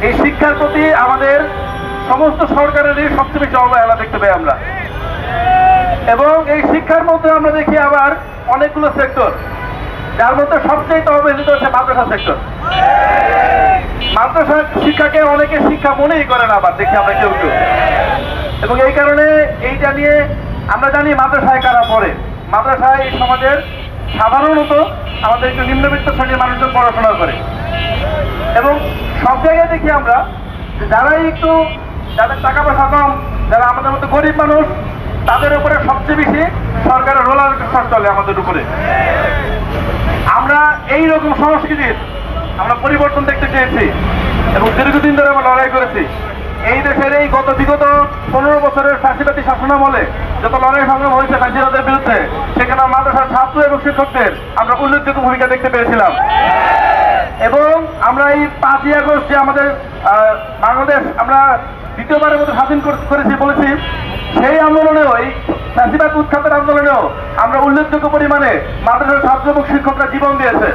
এই শিক্ষার প্রতি আমাদের সমস্ত সরকারেরই সবচেয়ে বেশি অবহেলা দেখতে পাই আমরা। এবং এই শিক্ষার মধ্যে আমরা দেখি আবার অনেকগুলো সেক্টর, যার মধ্যে সবচেয়ে অবহেলিত হচ্ছে মাদ্রাসা সেক্টর। মাদ্রাসা শিক্ষাকে অনেকে শিক্ষা মনেই করে না, আবার দেখি আমরা কেউ কেউ। এবং এই কারণে এইটা নিয়ে আমরা জানি মাদ্রাসায় কারা পড়ে। মাদ্রাসায় এই সমাজের সাধারণত আমাদের একটু নিম্নবিত্ত শ্রেণীর মানুষজন পড়াশোনা করে। এবং সব জায়গায় দেখি আমরা যারাই একটু, যাদের টাকা পয়সা কম, যারা আমাদের মতো গরিব মানুষ, তাদের উপরে সবচেয়ে বেশি সরকারের রোলার কোস্টার চলে আমাদের উপরে। আমরা এই রকম সংস্কৃতির আমরা পরিবর্তন দেখতে চেয়েছি এবং দীর্ঘদিন ধরে আমরা লড়াই করেছি। এই দেশের এই বিগত 15 বছরের ফ্যাসিবাদী শাসনামলে যত লড়াই সংগ্রাম হয়েছে ফ্যাসিবাদের বিরুদ্ধে, সেখানে মাদ্রাসার ছাত্র এবং শিক্ষকদের আমরা উল্লেখযোগ্য ভূমিকা দেখতে পেয়েছিলাম। এবং আমরা এই 5ই আগস্ট যে আমাদের বাংলাদেশ আমরা দ্বিতীয়বারের মতো স্বাধীন করেছি বলেছি, সেই আন্দোলনেও, এই ফ্যাসিবাদ উৎখাতের আন্দোলনেও আমরা উল্লেখযোগ্য পরিমাণে মাদ্রাসার ছাত্র এবং শিক্ষকরা জীবন দিয়েছে।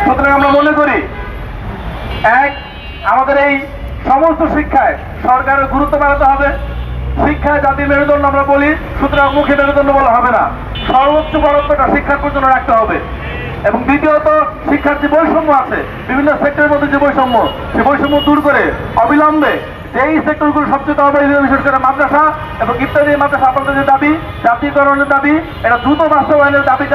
সুতরাং আমরা মনে করি, এক, আমাদের এই সমস্ত শিক্ষায় সরকারের গুরুত্ব বাড়াতে হবে। শিক্ষায় জাতির মেরুদণ্ড আমরা বলি, সুতরাং মুখে মেরুদণ্ড বলা হবে না, সর্বোচ্চ বরাদ্দটা শিক্ষার জন্য রাখতে হবে। এবং দ্বিতীয়ত, শিক্ষার যে বৈষম্য আছে বিভিন্ন সেক্টরের মধ্যে, যে বৈষম্য, সেই বৈষম্য দূর করে অবিলম্বে যেই সেক্টরগুলো সবচেয়ে অবহেলিত, বিশেষ করে মাদ্রাসা এবং ইত্যাদি মাদ্রাসা আপনাদের যে দাবি, জাতীয়করণের দাবি, এটা দ্রুত বাস্তবায়নের দাবি